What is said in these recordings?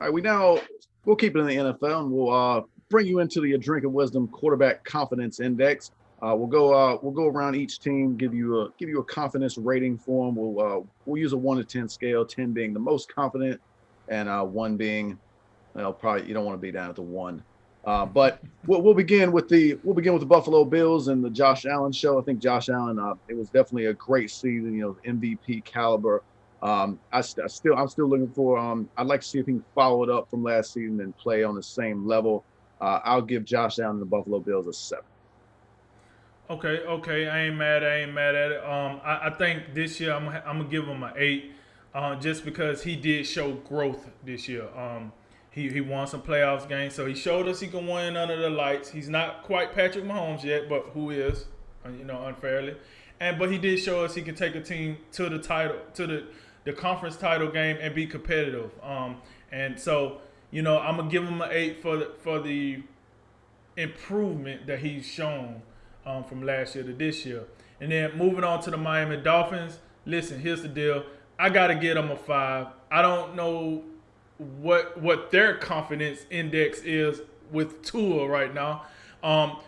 All right, we'll keep it in the NFL, and we'll bring you into the Drink of Wisdom Quarterback Confidence Index. We'll go around each team, give you a confidence rating for them. We'll use a 1 to 10 scale, 10 being the most confident, and one being, well, probably you don't want to be down at the one. But we'll begin with the Buffalo Bills and the Josh Allen show. I think Josh Allen, it was definitely a great season. MVP caliber. I'm still looking for. I'd like to see if he can follow it up from last season and play on the same level. I'll give Josh Allen and the Buffalo Bills a 7. Okay. I ain't mad. I ain't mad at it. I think this year I'm gonna give him an 8, just because he did show growth this year. He won some playoffs games, so he showed us he can win under the lights. He's not quite Patrick Mahomes yet, but who is, unfairly. But he did show us he can take a team to the title, to the conference title game and be competitive. And so I'm gonna give him an 8 for the improvement that he's shown from last year to this year. And then moving on to the Miami Dolphins. Listen, here's the deal. I got to get them a 5. I don't know what their confidence index is with Tua right now.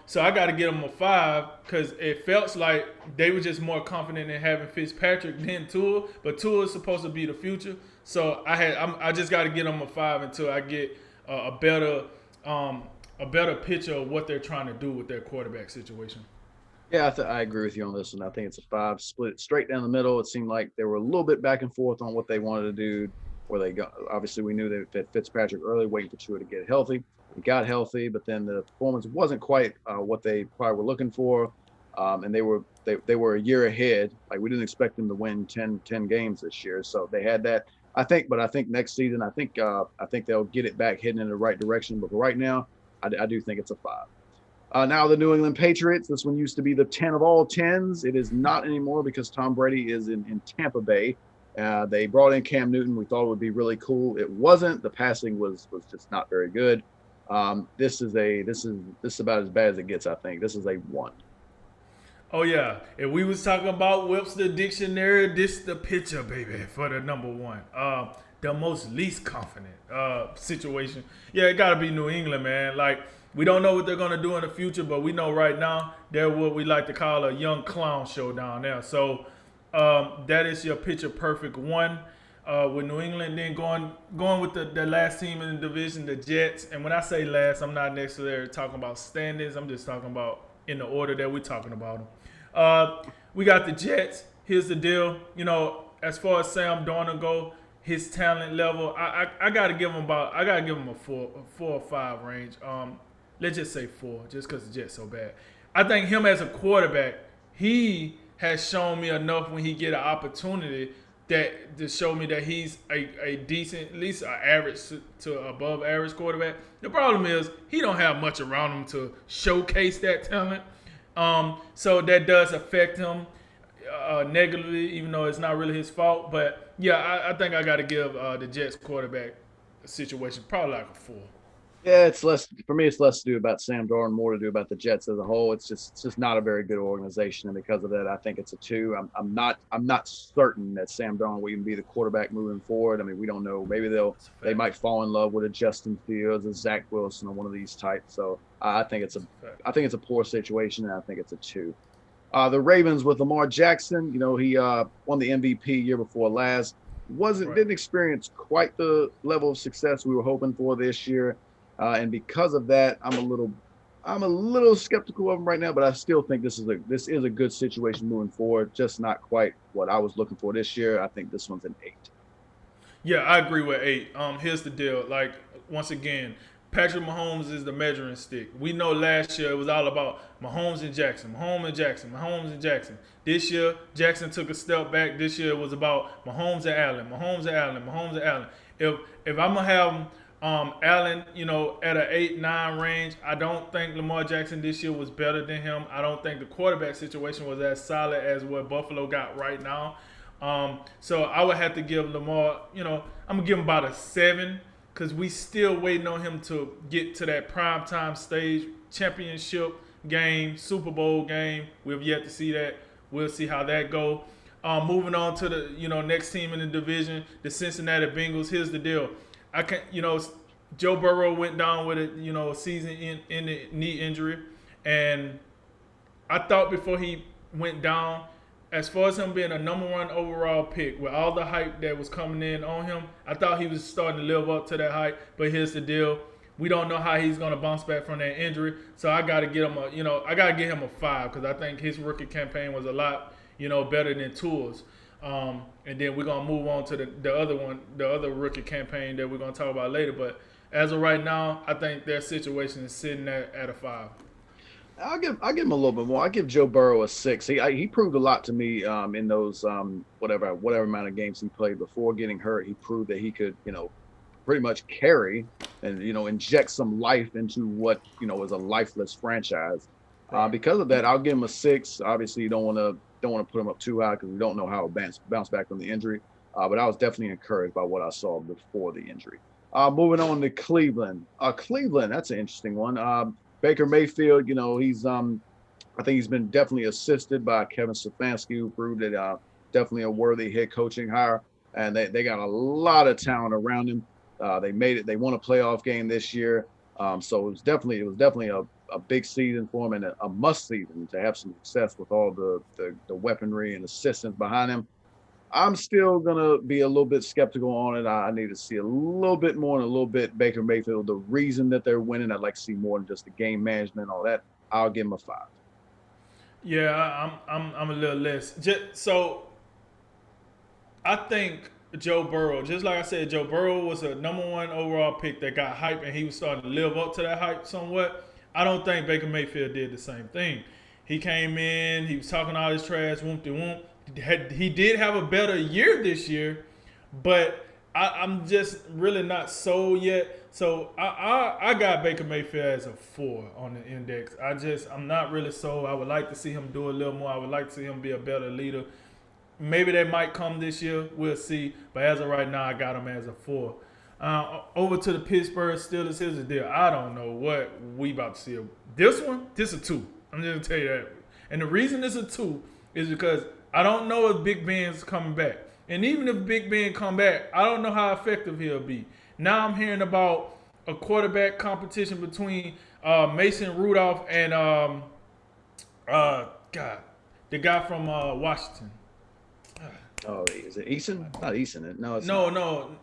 So I got to get them a 5 because it felt like they were just more confident in having Fitzpatrick than Tua. But Tua is supposed to be the future. So I just got to get them a 5 until I get a better picture of what they're trying to do with their quarterback situation. Yeah, I agree with you on this one. I think it's a 5, split straight down the middle. It seemed like they were a little bit back and forth on what they wanted to do. Where they go, obviously we knew that Fitzpatrick early, waiting for Tua to get healthy. He got healthy, but then the performance wasn't quite what they probably were looking for, and they were a year ahead. Like we didn't expect them to win 10 games this year, so they had that. I think next season, I think they'll get it back heading in the right direction. But for right now, I do think it's a 5. Now the New England Patriots. This one used to be the 10 of all 10s. It is not anymore because Tom Brady is in Tampa Bay. They brought in Cam Newton. We thought it would be really cool. It wasn't. The passing was just not very good. This is about as bad as it gets. I think this is a 1. Oh yeah, if we was talking about Webster Dictionary, this the picture, baby, for the number 1. The most least confident situation. Yeah, it gotta be New England, man. Like we don't know what they're gonna do in the future, but we know right now they're what we like to call a young clown show down there. So that is your picture perfect 1 with New England. Then going with the last team in the division, the Jets. And when I say last, I'm not necessarily talking about standings. I'm just talking about in the order that we're talking about them. We got the Jets. Here's the deal. As far as Sam Darnold go, his talent level, I gotta give him a 4 or 5 range. Let's just say 4, just because the Jets so bad. I think him as a quarterback, he has shown me enough when he get an opportunity that to show me that he's a decent, at least an average to above average quarterback. The problem is he don't have much around him to showcase that talent. So that does affect him negatively, even though it's not really his fault. But yeah, I think I got to give the Jets quarterback situation probably like a 4. Yeah, it's less for me. It's less to do about Sam Darnold, more to do about the Jets as a whole. It's just not a very good organization, and because of that, I think it's a 2. I'm not certain that Sam Darnold will even be the quarterback moving forward. I mean, we don't know. Maybe they might fall in love with a Justin Fields, a Zach Wilson, or one of these types. So I think it's a poor situation, and I think it's a 2. The Ravens with Lamar Jackson. He won the MVP year before last. Didn't experience quite the level of success we were hoping for this year. And because of that, I'm a little skeptical of him right now, but I still think this is a good situation moving forward. Just not quite what I was looking for this year. I think this one's an 8. Yeah, I agree with 8. Here's the deal. Like once again, Patrick Mahomes is the measuring stick. We know last year it was all about Mahomes and Jackson, Mahomes and Jackson, Mahomes and Jackson. This year, Jackson took a step back. This year it was about Mahomes and Allen, Mahomes and Allen, Mahomes and Allen. If I'm gonna have Allen, at an 8-9 range, I don't think Lamar Jackson this year was better than him. I don't think the quarterback situation was as solid as what Buffalo got right now. So I would have to give Lamar, I'm gonna give him about a 7 because we still waiting on him to get to that primetime stage, championship game, Super Bowl game. We've yet to see that. We'll see how that go. Moving on to the next team in the division, the Cincinnati Bengals. Here's the deal. I can't, Joe Burrow went down with a season in the knee injury, and I thought before he went down, as far as him being a number one overall pick, with all the hype that was coming in on him, I thought he was starting to live up to that hype. But here's the deal: we don't know how he's going to bounce back from that injury. So I got to get him a 5 because I think his rookie campaign was a lot, better than Tua's. And then we're gonna move on to the other rookie campaign that we're gonna talk about later. But as of right now, I think their situation is sitting at a 5. I'll give him a little bit more. I give Joe Burrow a 6. He proved a lot to me in those whatever amount of games he played before getting hurt. He proved that he could pretty much carry and inject some life into what was a lifeless franchise. Because of that, I'll give him a 6. Obviously, you don't want to put him up too high because we don't know how he'll bounce back from the injury. But I was definitely encouraged by what I saw before the injury. Moving on to Cleveland. Cleveland, that's an interesting one. Baker Mayfield, he's I think he's been definitely assisted by Kevin Stefanski, who proved that definitely a worthy head coaching hire. And they got a lot of talent around him. They made it. They won a playoff game this year. So it was definitely a big season for him and a must season to have some success with all the weaponry and assistance behind him. I'm still gonna be a little bit skeptical on it. I need to see a little bit more and a little bit Baker Mayfield. The reason that they're winning, I'd like to see more than just the game management, all that. I'll give him a 5. Yeah, I'm a little less. So I think Joe Burrow, just like I said, Joe Burrow was a number one overall pick that got hype, and he was starting to live up to that hype somewhat. I don't think Baker Mayfield did the same thing. He came in, he was talking all his trash, whoop-de-whoop. He did have a better year this year, but I'm just really not sold yet. So I got Baker Mayfield as a 4 on the index. I'm not really sold. I would like to see him do a little more. I would like to see him be a better leader. Maybe that might come this year. We'll see. But as of right now, I got him as a 4. Over to the Pittsburgh Steelers. Here's the deal. I don't know what we about to see. This is a 2. I'm just going to tell you that. And the reason it's a 2 is because I don't know if Big Ben's coming back. And even if Big Ben come back, I don't know how effective he'll be. Now I'm hearing about a quarterback competition between Mason Rudolph and the guy from Washington. Oh, is it Eason? Not Eason. No, it's No,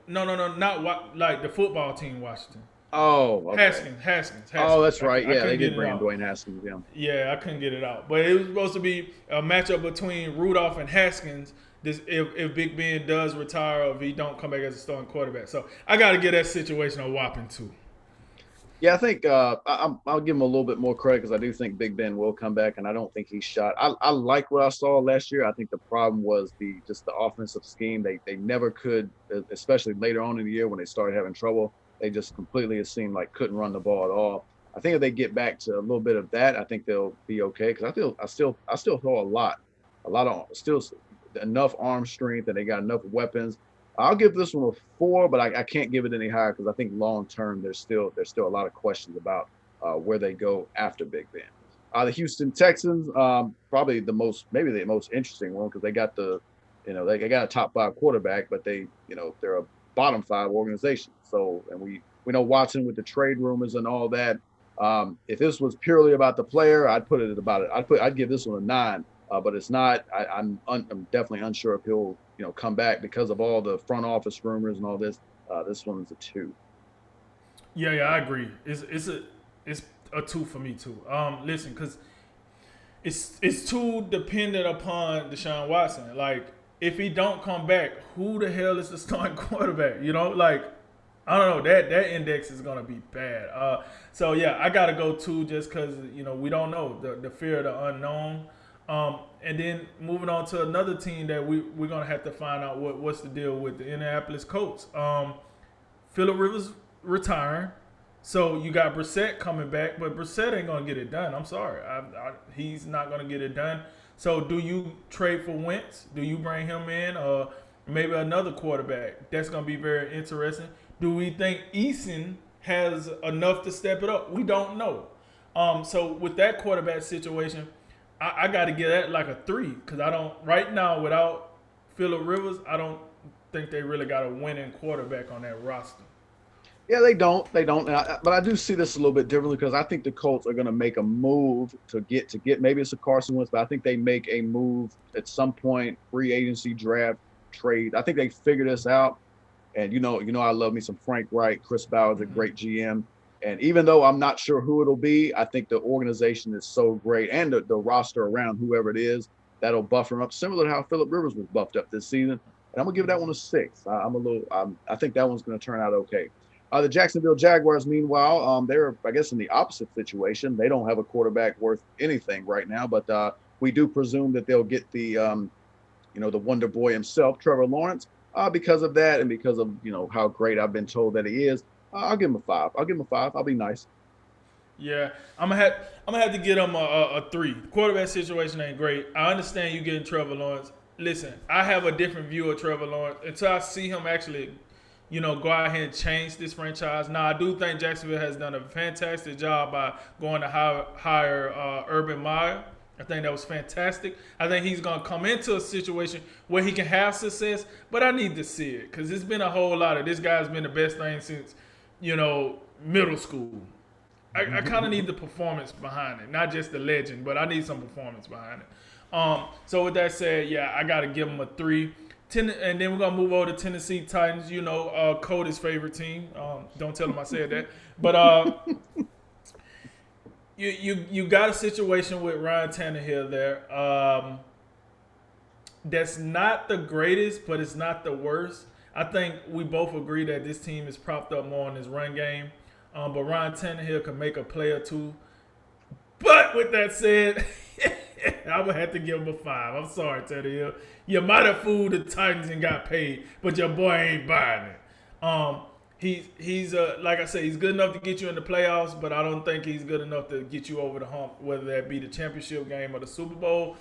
not. not like the football team Washington. Oh, okay. Haskins. Oh, that's right. Yeah, they did bring Dwayne Haskins. Yeah, I couldn't get it out. But it was supposed to be a matchup between Rudolph and Haskins. If Big Ben does retire or if he don't come back as a starting quarterback. So I got to give that situation a whopping 2. Yeah, I think I'll give him a little bit more credit because I do think Big Ben will come back, and I don't think he's shot. I like what I saw last year. I think the problem was the offensive scheme. They never could, especially later on in the year when they started having trouble. They just completely, it seemed like, couldn't run the ball at all. I think if they get back to a little bit of that, I think they'll be okay. Because I still saw a lot of still enough arm strength, and they got enough weapons. I'll give this one a 4, but I can't give it any higher because I think long term there's still a lot of questions about where they go after Big Ben. The Houston Texans, probably the most interesting one because they got they got a top 5 quarterback, but they're a bottom 5 organization. So, and we know Watson with the trade rumors and all that. If this was purely about the player, I'd put it about it. I'd give this one a 9, but it's not. I'm definitely unsure if he'll come back because of all the front office rumors and all this. This one's a 2. Yeah, I agree. It's a 2 for me too. Listen, because it's too dependent upon Deshaun Watson. Like, if he don't come back, who the hell is the starting quarterback? I don't know. That index is gonna be bad. So yeah, I gotta go 2 just because we don't know the fear of the unknown. And then moving on to another team that we're gonna have to find out what's the deal with the Indianapolis Colts. Phillip Rivers retiring, so you got Brissett coming back, but Brissett ain't gonna get it done. I'm sorry, he's not gonna get it done. So do you trade for Wentz? Do you bring him in, or maybe another quarterback? That's gonna be very interesting. Do we think Eason has enough to step it up? We don't know. So with that quarterback situation, I got to give that like a 3 because I don't right now without Phillip Rivers. I don't think they really got a winning quarterback on that roster. Yeah, they don't. They don't. But I do see this a little bit differently because I think the Colts are going to make a move to get. Maybe it's a Carson Wentz, but I think they make a move at some point, free agency, draft, trade. I think they figure this out. And I love me some Frank Wright. Chris Bauer's a Mm-hmm. great GM. And even though I'm not sure who it'll be, I think the organization is so great and the roster around whoever it is that'll buff him up, similar to how Phillip Rivers was buffed up this season. And I'm gonna give that one a 6. I think that one's gonna turn out okay. The Jacksonville Jaguars, meanwhile, they're, I guess, in the opposite situation. They don't have a quarterback worth anything right now, but we do presume that they'll get the Wonder Boy himself, Trevor Lawrence. Because of that and because of how great I've been told that he is, I'll give him a 5. I'll give him a 5. I'll be nice. Yeah, I'm gonna have to get him a 3. The quarterback situation ain't great. I understand you getting Trevor Lawrence. Listen, I have a different view of Trevor Lawrence until I see him actually, go out here and change this franchise. Now, I do think Jacksonville has done a fantastic job by going to hire Urban Meyer. I think that was fantastic. I think he's going to come into a situation where he can have success, but I need to see it because it's been a whole lot of this guy's been the best thing since, middle school. I kind of need the performance behind it, not just the legend, but I need some performance behind it. So with that said, yeah, I got to give him a 3. And then we're going to move over to Tennessee Titans, Cody's favorite team. Don't tell him I said that. But you got a situation with Ryan Tannehill there. That's not the greatest, but it's not the worst. I think we both agree that this team is propped up more on his run game. But Ryan Tannehill can make a play or two. But with that said, I would have to give him a 5. I'm sorry, Tannehill. You might have fooled the Titans and got paid, but your boy ain't buying it. He's like I said, he's good enough to get you in the playoffs, but I don't think he's good enough to get you over the hump, whether that be the championship game or the Super Bowl.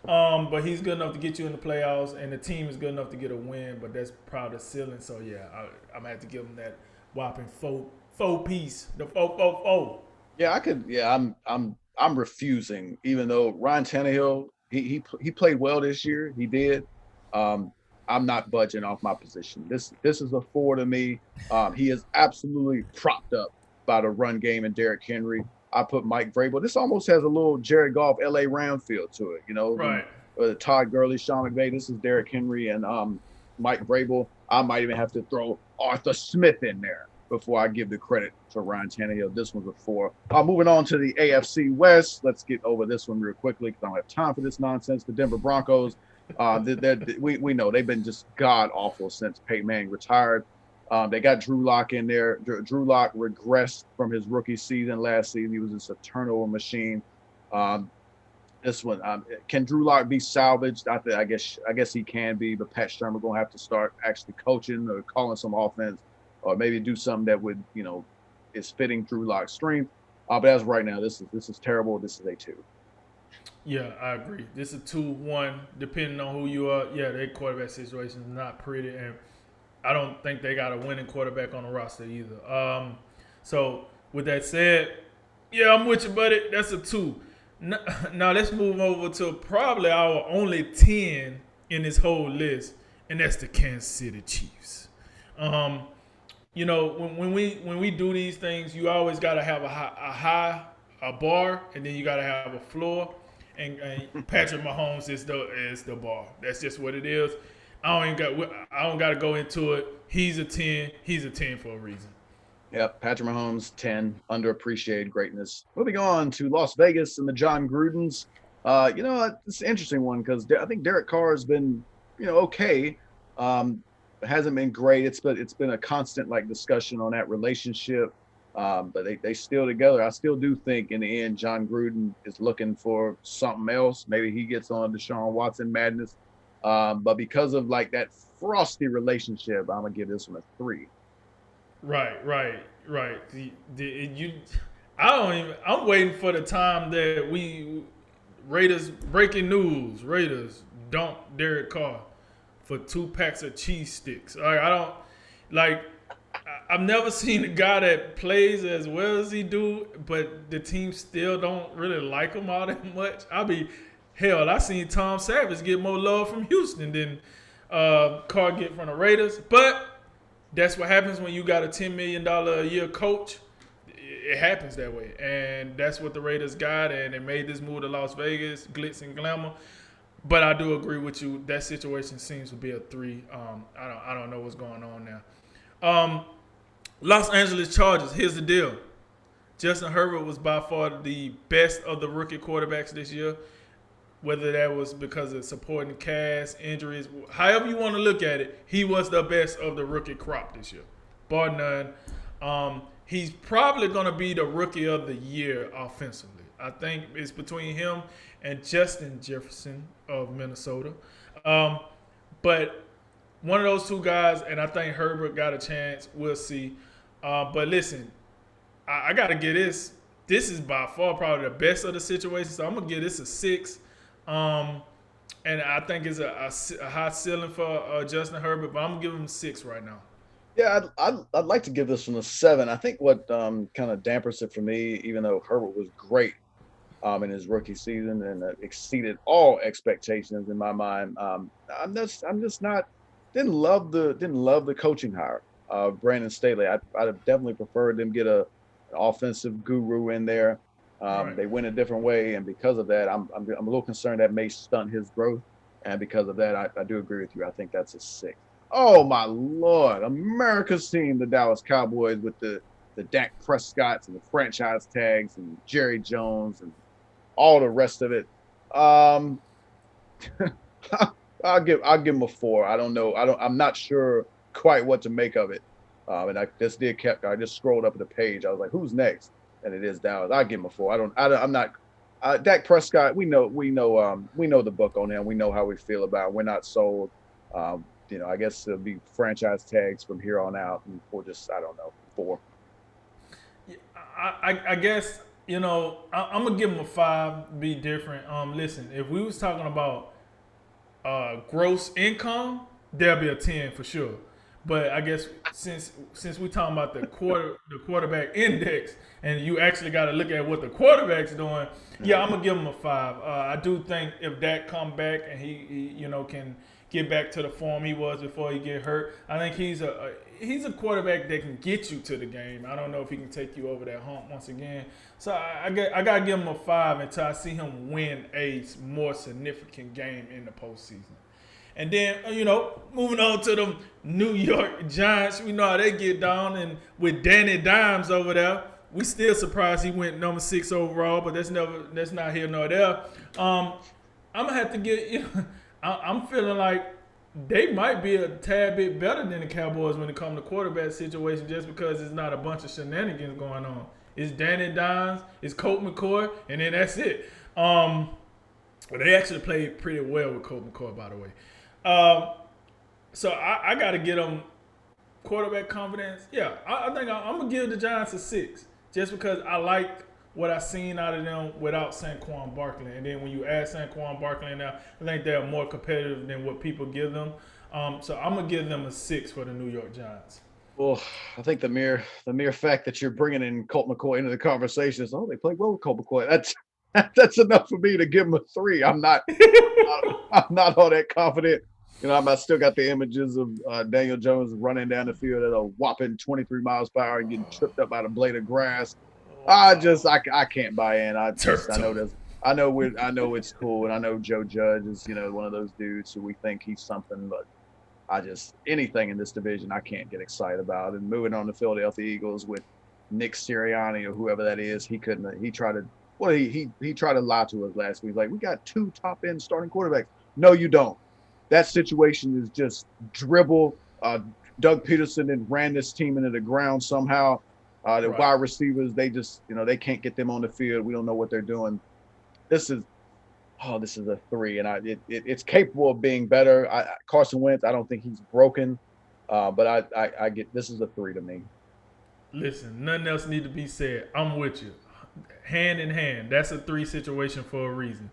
But he's good enough to get you in the playoffs, and the team is good enough to get a win. But that's probably the ceiling. So yeah, I'm gonna have to give him that whopping four piece, the 4. Yeah, I could. Yeah, I'm refusing. Even though Ryan Tannehill, he played well this year. He did. I'm not budging off my position. This is a 4 to me. He is absolutely propped up by the run game and Derrick Henry. I put Mike Vrabel. This almost has a little Jared Goff, L.A. Round feel to it, Right. Todd Gurley, Sean McVay. This is Derrick Henry and Mike Vrabel. I might even have to throw Arthur Smith in there before I give the credit to Ryan Tannehill. This one's a 4. Moving on to the AFC West. Let's get over this one real quickly because I don't have time for this nonsense. The Denver Broncos. We know they've been just god awful since Peyton Manning retired. They got Drew Lock in there. Drew Lock regressed from his rookie season last season. He was just a turnover machine. This one, can Drew Lock be salvaged? I guess he can be, but Pat Shermer gonna have to start actually coaching or calling some offense, or maybe do something that would is fitting Drew Lock's strength. But as of right now, this is terrible. This is a 2. Yeah, I agree. This is 2-1, depending on who you are. Yeah, their quarterback situation is not pretty, and I don't think they got a winning quarterback on the roster either. So with that said, yeah, I'm with you, buddy. That's a 2. Now let's move over to probably our only 10 in this whole list, and that's the Kansas City Chiefs. When we do these things, you always got to have a bar, and then you got to have a floor. And Patrick Mahomes is the bar. That's just what it is. I don't got to go into it. He's a 10. He's a 10 for a reason. Yep, Patrick Mahomes, 10, underappreciated greatness. Moving on to Las Vegas and the John Grudens. It's an interesting one because I think Derek Carr has been, okay. Hasn't been great. It's been a constant discussion on that relationship. But they still together. I still do think in the end, John Gruden is looking for something else. Maybe he gets on Deshaun Watson madness. But because of that frosty relationship, I'm gonna give this one a 3. Right. I'm waiting for the time that Raiders breaking news. Raiders dump Derek Carr for 2 packs of cheese sticks. I've never seen a guy that plays as well as he do, but the team still don't really like him all that much. I seen Tom Savage get more love from Houston than Carr get from the Raiders. But that's what happens when you got a $10 million a year coach. It happens that way, and that's what the Raiders got, and they made this move to Las Vegas, glitz and glamour. But I do agree with you. That situation seems to be a 3. I don't know what's going on now. Los Angeles Chargers. Here's the deal. Justin Herbert was by far the best of the rookie quarterbacks this year. Whether that was because of supporting cast, injuries, however you want to look at it, he was the best of the rookie crop this year, bar none. He's probably going to be the rookie of the year offensively. I think it's between him and Justin Jefferson of Minnesota. But one of those two guys, and I think Herbert got a chance. We'll see. But listen, I got to get this. This is by far probably the best of the situation, so I'm going to give this a 6. And I think it's a high ceiling for Justin Herbert, but I'm going to give him 6 right now. Yeah, I'd like to give this one a 7. I think what kind of dampers it for me, even though Herbert was great in his rookie season and exceeded all expectations in my mind, I'm just not didn't love the coaching hire. Brandon Staley, I'd have definitely preferred them get an offensive guru in there. Right. They went a different way, and because of that, I'm a little concerned that may stunt his growth. And because of that, I do agree with you. I think that's a 6. Oh my Lord, America's team, the Dallas Cowboys, with the Dak Prescotts and the franchise tags and Jerry Jones and all the rest of it. I'll give them a 4. I don't know. I'm not sure quite what to make of it. And I just scrolled up the page. I was like, who's next? And it is Dallas. I'll give him a 4. I'm not. Dak Prescott. We know the book on him. We know how we feel about him. We're not sold. I guess it'll be franchise tags from here on out, and we'll just, I don't know, 4. I guess, I'm gonna give him a 5. Be different. Listen, if we was talking about gross income, there'll be a 10 for sure. But I guess since we're talking about the quarterback index, and you actually got to look at what the quarterback's doing, yeah, I'm gonna give him a 5. I do think if Dak come back and he can get back to the form he was before he get hurt, I think he's a quarterback that can get you to the game. I don't know if he can take you over that hump once again. So I gotta give him a 5 until I see him win a more significant game in the postseason. And then, moving on to the New York Giants, we know how they get down. And with Danny Dimes over there, we still surprised he went number 6 overall, but that's not here nor there. I'm gonna have to get. I'm feeling like they might be a tad bit better than the Cowboys when it comes to quarterback situation, just because it's not a bunch of shenanigans going on. It's Danny Dimes, it's Colt McCoy, and then that's it. They actually played pretty well with Colt McCoy, by the way. So I got to get them quarterback confidence. Yeah, I think I'm going to give the Giants a 6 just because I like what I seen out of them without Saquon Barkley. And then when you add Saquon Barkley in there, I think they're more competitive than what people give them. So I'm going to give them a 6 for the New York Giants. Well, I think the mere fact that you're bringing in Colt McCoy into the conversation is, they played well with Colt McCoy. That's enough for me to give him a 3. I'm not all that confident. I still got the images of Daniel Jones running down the field at a whopping 23 miles per hour and getting tripped up by the blade of grass. I can't buy in. I know it's cool, and I know Joe Judge is one of those dudes who we think he's something, but anything in this division I can't get excited about. And moving on to Philadelphia Eagles with Nick Sirianni or whoever that is, he couldn't. He tried to lie to us last week. Like, we got 2 top end starting quarterbacks. No, you don't. That situation is just dribble. Doug Peterson then ran this team into the ground somehow. The wide receivers, they just, they can't get them on the field. We don't know what they're doing. This is a 3, and it's capable of being better. Carson Wentz, I don't think he's broken, but I get, this is a 3 to me. Listen, nothing else need to be said. I'm with you, hand in hand. That's a 3 situation for a reason.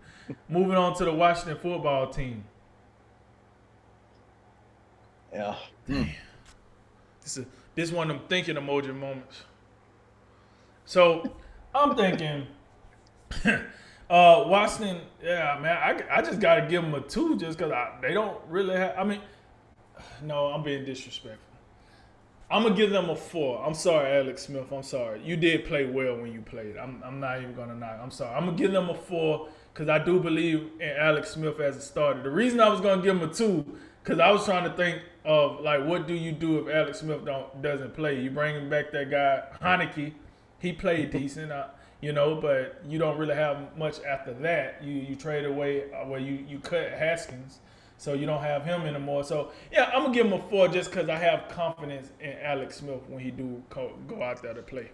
Moving on to the Washington football team. Yeah. Damn. This one of them thinking emoji moments. So I'm thinking, Washington. Yeah, man. I just gotta give them a 2 just because they don't really have. I mean, no, I'm being disrespectful. I'm gonna give them a 4. I'm sorry, Alex Smith. I'm sorry. You did play well when you played. I'm not even gonna knock. I'm sorry. I'm gonna give them a 4 because I do believe in Alex Smith as a starter. The reason I was gonna give him a 2 because I was trying to think of like what do you do if Alex Smith doesn't play? You bring him back that guy Heineke. He played decent, but you don't really have much after that. You trade away where you cut Haskins. So you don't have him anymore. So yeah, I'm gonna give him a 4 just because I have confidence in Alex Smith when he do go out there to play.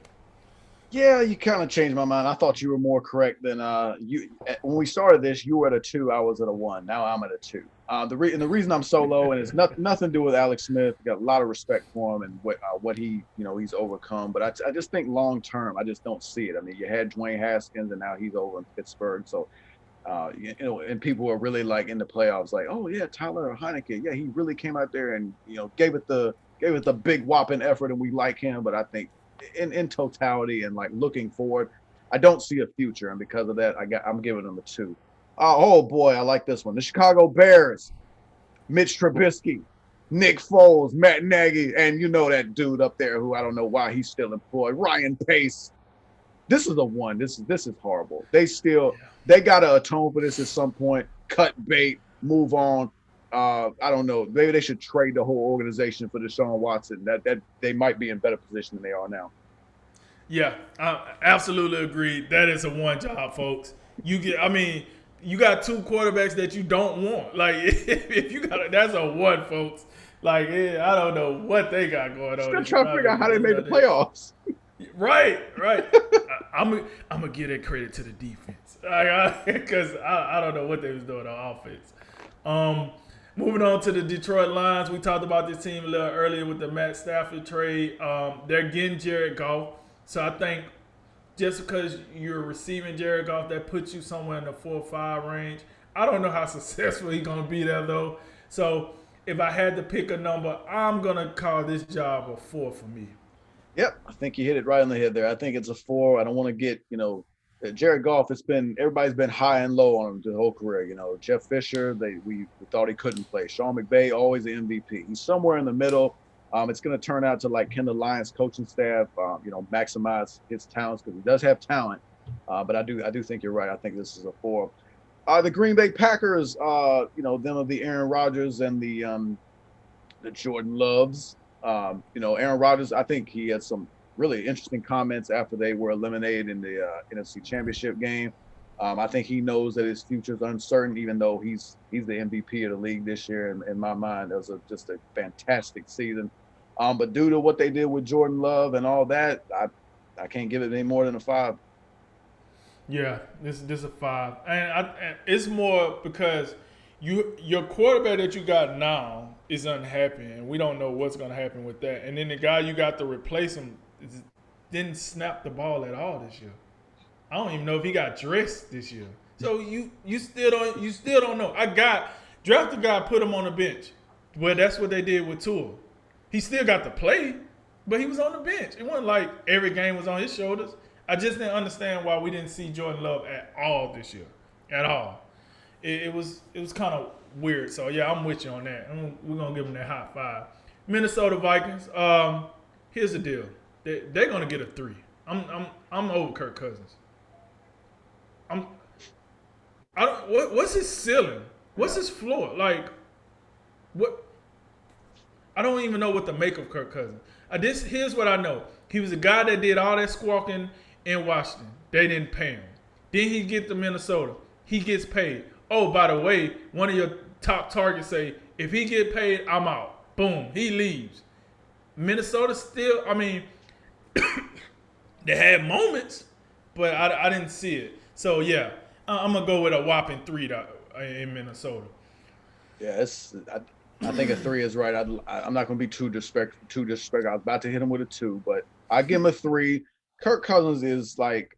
Yeah, you kind of changed my mind. I thought you were more correct than you. When we started this, you were at a 2, I was at a 1. Now I'm at a 2. The reason I'm so low, and it's nothing to do with Alex Smith. Got a lot of respect for him and what he he's overcome. But I just think long term, I just don't see it. I mean, you had Dwayne Haskins, and now he's over in Pittsburgh. So and people are really like in the playoffs, like, oh yeah, Tyler Heineke, yeah, he really came out there and gave it the big whopping effort, and we like him. But I think in totality and like looking forward, I don't see a future, and because of that, I'm giving him a 2. Oh boy, I like this one. The Chicago Bears, Mitch Trubisky, Nick Foles, Matt Nagy, and that dude up there who I don't know why he's still employed, Ryan Pace. This is a 1. This is horrible. They gotta atone for this at some point. Cut bait, move on. I don't know. Maybe they should trade the whole organization for Deshaun Watson. That they might be in better position than they are now. Yeah, I absolutely agree. That is a 1 job, folks. You got 2 quarterbacks that you don't want. Like if you got that's a 1, folks. Like I don't know what they got going on. Still trying to figure out how they made the playoffs. Right. I'm gonna give that credit to the defense because I don't know what they was doing on offense. Moving on to the Detroit Lions, we talked about this team a little earlier with the Matt Stafford trade. They're getting Jared Goff, so I think just because you're receiving Jared Goff, that puts you somewhere in the 4 or 5 range. I don't know how successful he's gonna be there though. So if I had to pick a number, I'm gonna call this job a 4 for me. Yep, I think you hit it right on the head there. I think it's a 4. I don't want to get, Jared Goff. Everybody's been high and low on him the whole career. Jeff Fisher, we thought he couldn't play. Sean McVay, always the MVP. He's somewhere in the middle. It's going to turn out to like can the Lions coaching staff, maximize his talents because he does have talent. But I do think you're right. I think this is a 4. The Green Bay Packers, them of the Aaron Rodgers and the Jordan Loves. Aaron Rodgers, I think he had some really interesting comments after they were eliminated in the NFC Championship game. I think he knows that his future is uncertain, even though he's the MVP of the league this year. In my mind, it was just a fantastic season. But due to what they did with Jordan Love and all that, I can't give it any more than a 5. Yeah, this is a 5, and it's more because your quarterback that you got now is unhappy, and we don't know what's going to happen with that. And then the guy you got to replace him didn't snap the ball at all this year. I don't even know if he got dressed this year. So you still don't know. Draft the guy, put him on the bench. Well, that's what they did with Tua. He still got to play, but he was on the bench. It wasn't like every game was on his shoulders. I just didn't understand why we didn't see Jordan Love at all this year, at all. It was kind of weird. So yeah, I'm with you on that. We're gonna give them that high 5. Minnesota Vikings. Here's the deal. They're gonna get a 3. I'm over Kirk Cousins. What's his ceiling? What's his floor? Like what? I don't even know what to make of Kirk Cousins. Here's what I know. He was a guy that did all that squawking in Washington. They didn't pay him. Then he gets to Minnesota. He gets paid. Oh, by the way, one of your top targets say, if he get paid, I'm out. Boom, he leaves. Minnesota still, they had moments, but I didn't see it. So, yeah, I'm going to go with a whopping 3 in Minnesota. Yeah, I think a 3 is right. I'm not going to be too disrespectful. I was about to hit him with a 2, but I give him a 3. Kirk Cousins is like,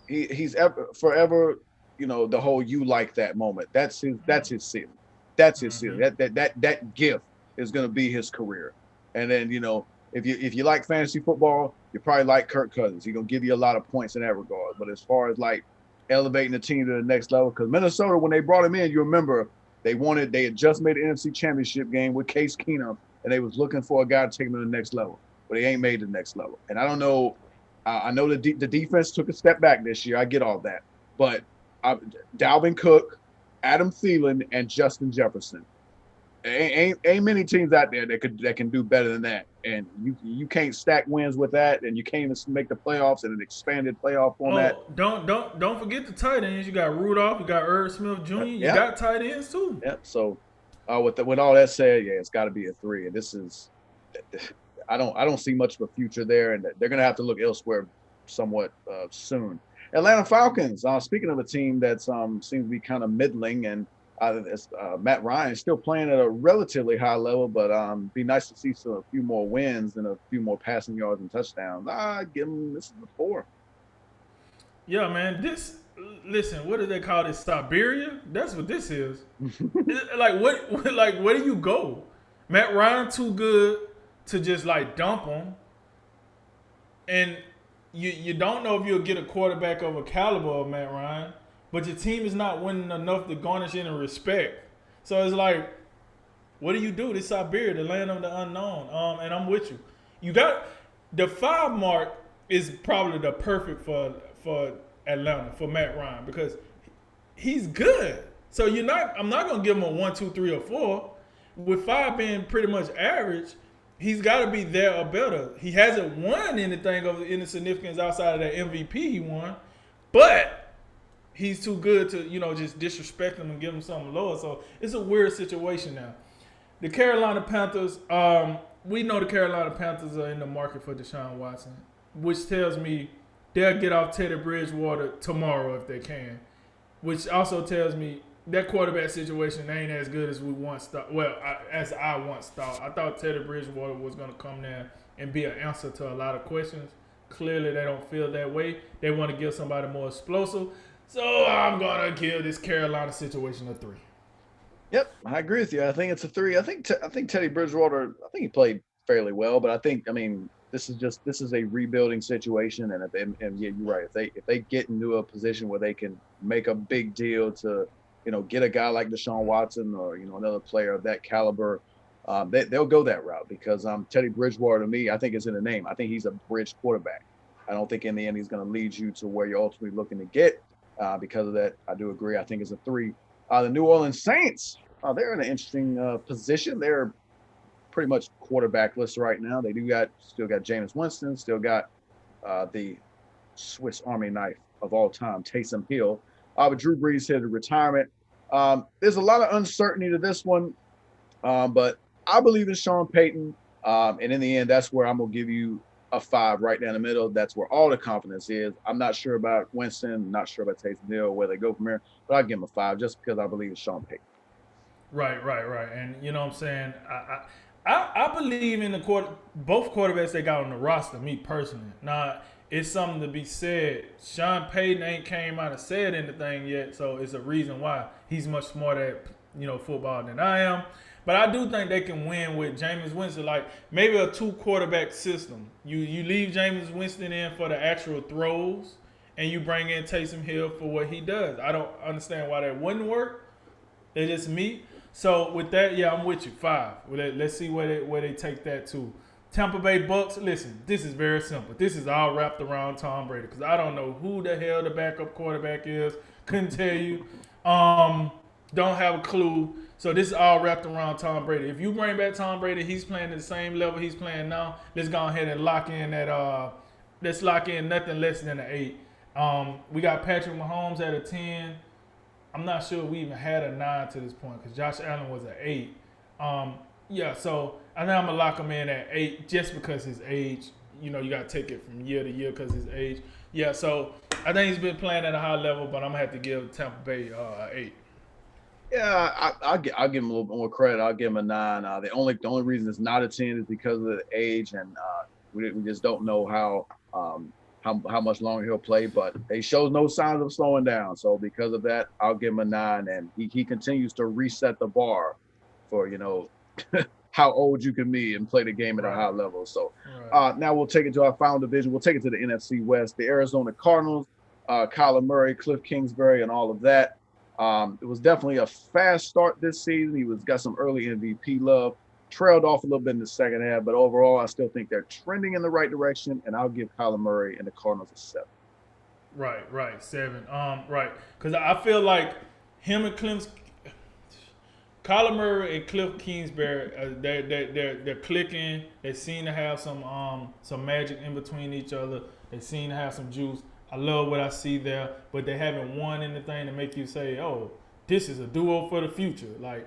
he's forever, the whole you like that moment. That's his ceiling. That's his ceiling. That gift is going to be his career. And then, if you like fantasy football, you probably like Kirk Cousins. He's going to give you a lot of points in that regard. But as far as like elevating the team to the next level, because Minnesota, when they brought him in, you remember they had just made the NFC Championship game with Case Keenum. and they was looking for a guy to take them to the next level, but he ain't made the next level. And I don't know. I know the defense took a step back this year. I get all that, but Dalvin Cook, Adam Thielen, and Justin Jefferson. Ain't many teams out there that can do better than that. And you can't stack wins with that, and you can't even make the playoffs in an expanded playoff format. Don't forget the tight ends. You got Rudolph, you got Irv Smith Jr. You got tight ends too. Yep. So with all that said, yeah, it's got to be a 3. And this is, I don't see much of a future there, and they're gonna have to look elsewhere somewhat soon. Atlanta Falcons. Speaking of a team that seems to be kind of middling, and Matt Ryan still playing at a relatively high level, but be nice to see a few more wins and a few more passing yards and touchdowns. Give him this is a 4. Yeah, man. Listen, what do they call this? Siberia? That's what this is. Like what? Like where do you go? Matt Ryan too good to just like dump him, and you don't know if you'll get a quarterback of a caliber of Matt Ryan. But your team is not winning enough to garnish any respect. So it's like, what do you do? This Siberia, the land of the unknown. And I'm with you. You got the 5 mark is probably the perfect for Atlanta, for Matt Ryan, because he's good. So I'm not gonna give him a 1, 2, 3, or 4. With 5 being pretty much average, he's got to be there or better. He hasn't won anything of any significance outside of that MVP he won, but he's too good to, just disrespect him and give him something lower. So it's a weird situation now. The Carolina Panthers, we know the Carolina Panthers are in the market for Deshaun Watson, which tells me they'll get off Teddy Bridgewater tomorrow if they can, which also tells me that quarterback situation ain't as good as we once thought. Well, as I once thought. I thought Teddy Bridgewater was going to come there and be an answer to a lot of questions. Clearly, they don't feel that way. They want to give somebody more explosive. So I'm gonna give this Carolina situation a 3. Yep, I agree with you. I think it's a 3. I think Teddy Bridgewater. I think he played fairly well, but I mean, this is a rebuilding situation, and yeah, you're right. If they get into a position where they can make a big deal to, get a guy like Deshaun Watson or another player of that caliber, they'll go that route, because Teddy Bridgewater, to me, I think is in the name. I think he's a bridge quarterback. I don't think in the end he's going to lead you to where you're ultimately looking to get. Because of that, I do agree. I think it's a 3. The New Orleans Saints, they're in an interesting position. They're pretty much quarterbackless right now. They still got Jameis Winston, still got the Swiss Army knife of all time, Taysom Hill. But Drew Brees headed retirement. There's a lot of uncertainty to this one, but I believe in Sean Payton. And in the end, that's where I'm going to give you a 5 right down the middle. That's where all the confidence is. I'm not sure about Winston, not sure about Taysom Hill, where they go from here, but I'll give him a 5 just because I believe in Sean Payton. Right. And you know what I'm saying? I believe in both quarterbacks they got on the roster, me personally. Now, it's something to be said. Sean Payton ain't came out and said anything yet, so it's a reason why. He's much smarter at football than I am. But I do think they can win with Jameis Winston, like maybe a 2-quarterback system. You leave Jameis Winston in for the actual throws, and you bring in Taysom Hill for what he does. I don't understand why that wouldn't work. It's just me. So with that, yeah, I'm with you. 5. Let's see where they take that to. Tampa Bay Bucks, listen, this is very simple. This is all wrapped around Tom Brady, because I don't know who the hell the backup quarterback is. Couldn't tell you. Don't have a clue. So this is all wrapped around Tom Brady. If you bring back Tom Brady, he's playing at the same level he's playing now. Let's go ahead and lock in that. Let's lock in nothing less than an 8. We got Patrick Mahomes at a 10. I'm not sure we even had a 9 to this point, because Josh Allen was an 8. Yeah, so I think I'm gonna lock him in at 8 just because his age. You got to take it from year to year because his age. Yeah, so I think he's been playing at a high level, but I'm gonna have to give Tampa Bay 8. Yeah, I'll give him a little bit more credit. I'll give him a 9. The only reason it's not a 10 is because of the age, and we just don't know how much longer he'll play. But he shows no signs of slowing down. So because of that, I'll give him a 9. And he continues to reset the bar for how old you can be and play the game at a high level. So now we'll take it to our final division. We'll take it to the NFC West. The Arizona Cardinals, Kyler Murray, Cliff Kingsbury, and all of that. It was definitely a fast start this season. He got some early MVP love. trailed off a little bit in the second half, but overall, I still think they're trending in the right direction, and I'll give Kyler Murray and the Cardinals a 7. Right, 7. Right, because I feel like him and Kyler Murray and Cliff Kingsbury, they're clicking. They seem to have some magic in between each other. They seem to have some juice. I love what I see there, but they haven't won anything to make you say, "Oh, this is a duo for the future." Like,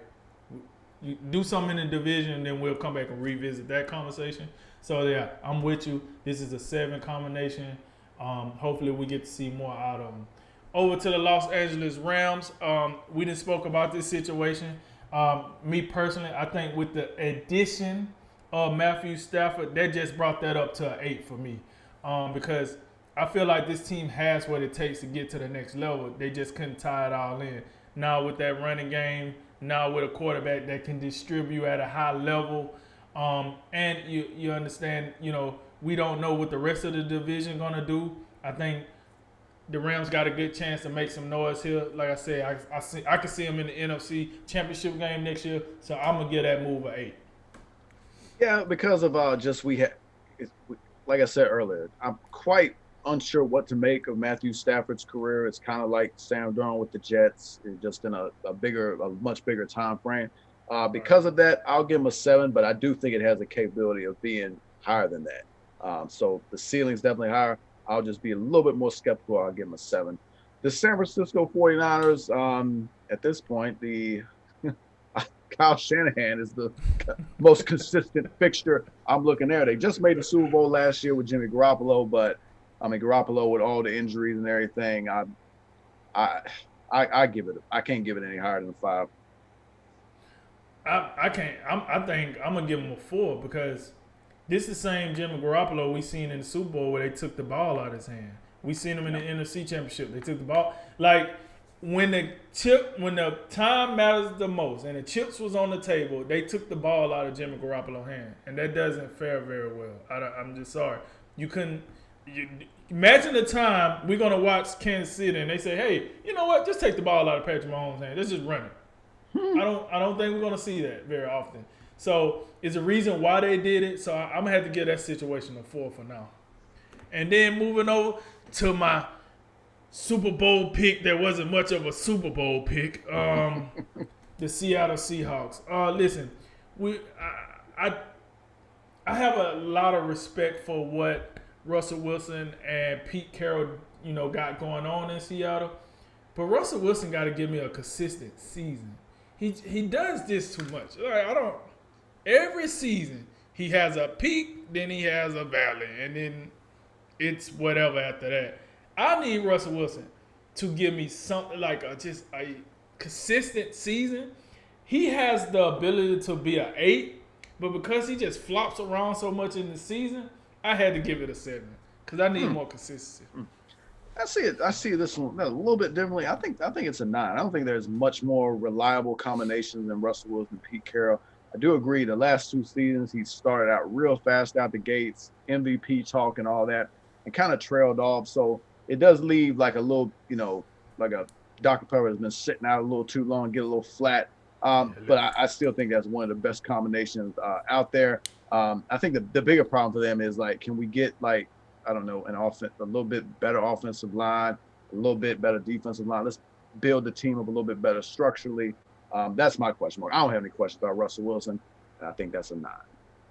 you do something in the division, and then we'll come back and revisit that conversation. So yeah, I'm with you. This is a 7 combination. Hopefully, we get to see more out of them. Over to the Los Angeles Rams. We didn't spoke about this situation. Me personally, I think with the addition of Matthew Stafford, that just brought that up to an 8 for me. Because I feel like this team has what it takes to get to the next level. They just couldn't tie it all in. Now with that running game, now with a quarterback that can distribute at a high level, and you understand, we don't know what the rest of the division gonna do. I think the Rams got a good chance to make some noise here. Like I said, I can see them in the NFC Championship game next year. So I'm gonna give that move an 8. Yeah, because of like I said earlier, I'm quite unsure what to make of Matthew Stafford's career. It's kind of like Sam Darnold with the Jets, just in a much bigger time frame. Because of that, I'll give him a 7, but I do think it has the capability of being higher than that. So the ceiling's definitely higher. I'll just be a little bit more skeptical. I'll give him a 7. The San Francisco 49ers, at this point, Kyle Shanahan is the most consistent fixture I'm looking there. They just made the Super Bowl last year with Jimmy Garoppolo, but Garoppolo with all the injuries and everything, I give it. I can't give it any higher than a 5. I can't. I think I'm gonna give him a 4 because this is the same Jimmy Garoppolo we seen in the Super Bowl where they took the ball out of his hand. We seen him in the NFC Championship. They took the ball. Like when the time matters the most and the chips was on the table, they took the ball out of Jimmy Garoppolo's hand, and that doesn't fare very well. I'm just sorry. You couldn't. Imagine the time we're gonna watch Kansas City and they say, "Hey, you know what? Just take the ball out of Patrick Mahomes' hand. Let's just run it." I don't think we're gonna see that very often. So it's a reason why they did it. So I'm gonna have to give that situation a 4 for now. And then moving over to my Super Bowl pick, that wasn't much of a Super Bowl pick. The Seattle Seahawks. Listen, I have a lot of respect for what Russell Wilson and Pete Carroll, got going on in Seattle. But Russell Wilson got to give me a consistent season. He does this too much. Every season he has a peak, then he has a valley, and then it's whatever after that. I need Russell Wilson to give me something like just a consistent season. He has the ability to be an 8, but because he just flops around so much in the season, I had to give it a 7 because I need more consistency. I see this one a little bit differently. I think it's a 9. I don't think there's much more reliable combinations than Russell Wilson and Pete Carroll. I do agree. The last 2 seasons, he started out real fast out the gates, MVP talk and all that, and kind of trailed off. So it does leave like a little, like a Dr. Pepper has been sitting out a little too long, get a little flat. But I still think that's one of the best combinations out there. I think the bigger problem for them is like, can we get like, I don't know, a little bit better offensive line, a little bit better defensive line. Let's build the team up a little bit better structurally. That's my question mark. I don't have any questions about Russell Wilson. I think that's a 9.